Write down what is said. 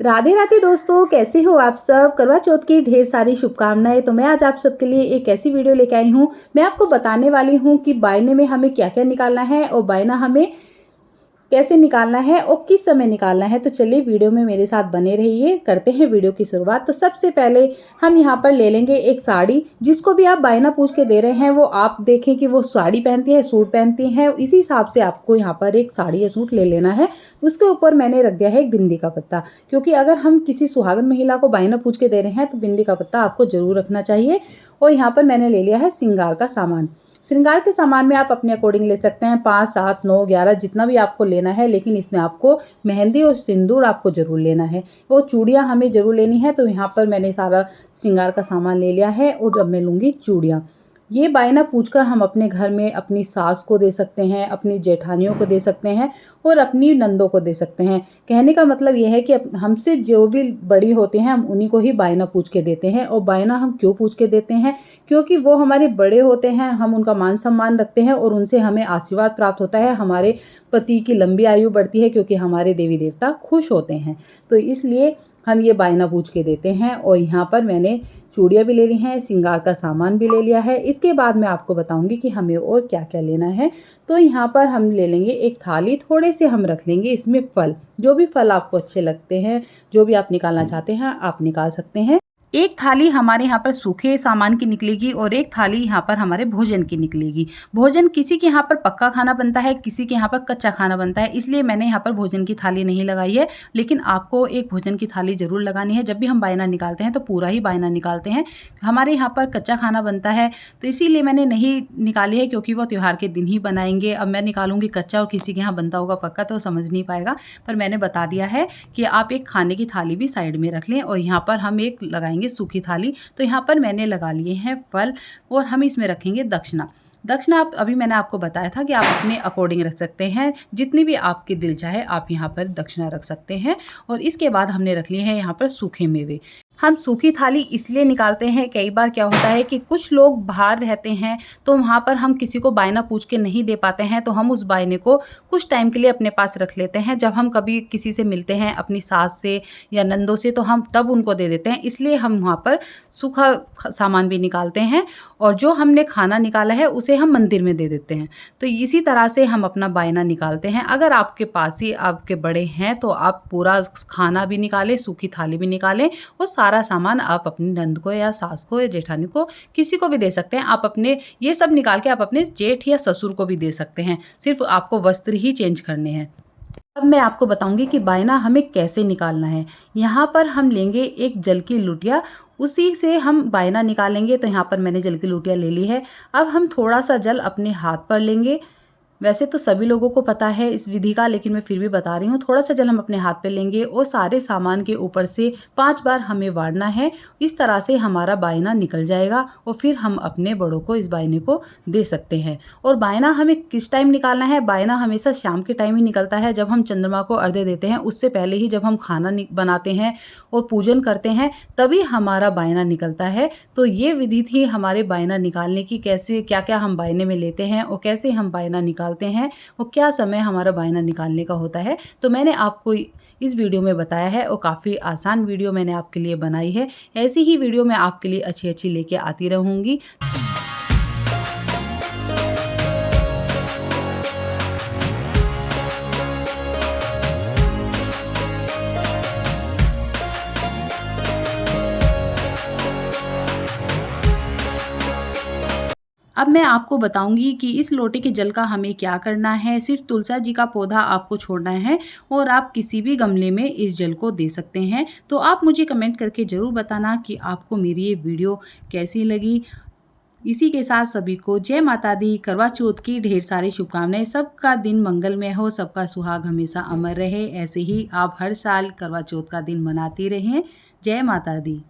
राधे राधे दोस्तों, कैसे हो आप सब। करवा चौथ की ढेर सारी शुभकामनाएं। तो मैं आज आप सबके लिए एक ऐसी वीडियो लेके आई हूँ। मैं आपको बताने वाली हूँ कि बायने में हमें क्या क्या निकालना है और बायना हमें कैसे निकालना है और किस समय निकालना है। तो चलिए वीडियो में मेरे साथ बने रहिए। करते हैं वीडियो की शुरुआत। तो सबसे पहले हम यहाँ पर ले लेंगे एक साड़ी। जिसको भी आप बायना पूछ के दे रहे हैं वो आप देखें कि वो साड़ी पहनती है, सूट पहनती है, इसी हिसाब से आपको यहाँ पर एक साड़ी या सूट ले लेना है। उसके ऊपर मैंने रख दिया है एक बिंदी का पत्ता, क्योंकि अगर हम किसी सुहागन महिला को बायना पूछ के दे रहे हैं तो बिंदी का पत्ता आपको जरूर रखना चाहिए। और यहाँ पर मैंने ले लिया है श्रृंगार का सामान। श्रृंगार के सामान में आप अपने अकॉर्डिंग ले सकते हैं, 5, 7, 9, 11 जितना भी आपको लेना है, लेकिन इसमें आपको मेहंदी और सिंदूर आपको ज़रूर लेना है। वो चूड़ियाँ हमें ज़रूर लेनी है। तो यहाँ पर मैंने सारा श्रृंगार का सामान ले लिया है और अब मैं लूँगी चूड़ियाँ। ये बायना पूछकर हम अपने घर में अपनी सास को दे सकते हैं, अपनी जेठानियों को दे सकते हैं और अपनी नंदों को दे सकते हैं। कहने का मतलब ये है कि हमसे जो भी बड़ी होती हैं हम उन्हीं को ही बायना पूछ के देते हैं। और बायना हम क्यों पूछ के देते हैं? क्योंकि वो हमारे बड़े होते हैं, हम उनका मान सम्मान रखते हैं और उनसे हमें आशीर्वाद प्राप्त होता है। हमारे पति की लंबी आयु बढ़ती है क्योंकि हमारे देवी देवता खुश होते हैं। तो इसलिए हम ये बायना पूछ के देते हैं। और यहाँ पर मैंने चूड़ियाँ भी ले ली हैं, श्रृंगार का सामान भी ले लिया है। इसके बाद मैं आपको बताऊंगी कि हमें और क्या क्या लेना है। तो यहाँ पर हम ले लेंगे एक थाली, थोड़े से हम रख लेंगे इसमें फल। जो भी फल आपको अच्छे लगते हैं, जो भी आप निकालना चाहते हैं आप निकाल सकते हैं। एक थाली हमारे यहाँ पर सूखे सामान की निकलेगी और एक थाली यहाँ पर हमारे भोजन की निकलेगी। भोजन किसी के यहाँ पर पक्का खाना बनता है, किसी के यहाँ पर कच्चा खाना बनता है, इसलिए मैंने यहाँ पर भोजन की थाली नहीं लगाई है। लेकिन आपको एक भोजन की थाली ज़रूर लगानी है। जब भी हम बायना निकालते हैं तो पूरा ही बायना निकालते हैं। हमारे यहाँ पर कच्चा खाना बनता है तो इसीलिए मैंने नहीं निकाली है, क्योंकि वो त्यौहार के दिन ही बनाएंगे। अब मैं निकालूंगी कच्चा और किसी के यहाँ बनता होगा पक्का तो समझ नहीं पाएगा। पर मैंने बता दिया है कि आप एक खाने की थाली भी साइड में रख लें। और यहाँ पर हम एक लगाएंगे सूखी थाली। तो यहाँ पर मैंने लगा लिए हैं फल और हम इसमें रखेंगे दक्षिणा। दक्षिणा आप अभी मैंने आपको बताया था कि आप अपने अकॉर्डिंग रख सकते हैं, जितनी भी आपके दिल चाहे आप यहाँ पर दक्षिणा रख सकते हैं। और इसके बाद हमने रख लिए हैं यहाँ पर सूखे मेवे। हम सूखी थाली इसलिए निकालते हैं, कई बार क्या होता है कि कुछ लोग बाहर रहते हैं तो वहाँ पर हम किसी को बायना पूछ के नहीं दे पाते हैं, तो हम उस बायने को कुछ टाइम के लिए अपने पास रख लेते हैं। जब हम कभी किसी से मिलते हैं, अपनी सास से या नंदों से, तो हम तब उनको दे देते हैं। इसलिए हम वहाँ पर सूखा सामान भी निकालते हैं और जो हमने खाना निकाला है उसे हम मंदिर में दे देते हैं। तो इसी तरह से हम अपना बायना निकालते हैं। अगर आपके पास ही आपके बड़े हैं तो आप पूरा खाना भी निकालें, सूखी थाली भी निकालें और सारा सामान आप अपनी नंद को या सास को या जेठानी को किसी को भी दे सकते हैं। आप अपने ये सब निकाल के आप अपने जेठ या ससुर को भी दे सकते हैं। सिर्फ आपको वस्त्र ही चेंज करने हैं। अब मैं आपको बताऊंगी कि बायना हमें कैसे निकालना है। यहाँ पर हम लेंगे एक जल की लुटिया, उसी से हम बायना निकालेंगे। तो यहाँ पर मैंने जल की लुटिया ले ली है। अब हम थोड़ा सा जल अपने हाथ पर लेंगे। वैसे तो सभी लोगों को पता है इस विधि का, लेकिन मैं फिर भी बता रही हूँ। थोड़ा सा जल हम अपने हाथ पे लेंगे और सारे सामान के ऊपर से 5 बार हमें वारना है। इस तरह से हमारा बायना निकल जाएगा और फिर हम अपने बड़ों को इस बायने को दे सकते हैं। और बायना हमें किस टाइम निकालना है? बायना हमेशा शाम के टाइम ही निकलता है, जब हम चंद्रमा को अर्घ्य देते हैं। उससे पहले ही जब हम खाना बनाते हैं और पूजन करते हैं तभी हमारा बायना निकलता है। तो ये विधि थी हमारे बायना निकालने की, कैसे क्या क्या हम बायने में लेते हैं और कैसे हम बायना निकालते हैं और क्या समय हमारा बायना निकालने का होता है। तो मैंने आपको इस वीडियो में बताया है और काफ़ी आसान वीडियो मैंने आपके लिए बनाई है। ऐसी ही वीडियो मैं आपके लिए अच्छी अच्छी लेके आती रहूँगी। अब मैं आपको बताऊंगी कि इस लोटे के जल का हमें क्या करना है। सिर्फ तुलसी जी का पौधा आपको छोड़ना है और आप किसी भी गमले में इस जल को दे सकते हैं। तो आप मुझे कमेंट करके ज़रूर बताना कि आपको मेरी ये वीडियो कैसी लगी। इसी के साथ सभी को जय माता दी। करवा चौथ की ढेर सारी शुभकामनाएं। सबका दिन मंगलमय हो, सबका सुहाग हमेशा अमर रहे। ऐसे ही आप हर साल करवा चौथ का दिन मनाती रहें। जय माता दी।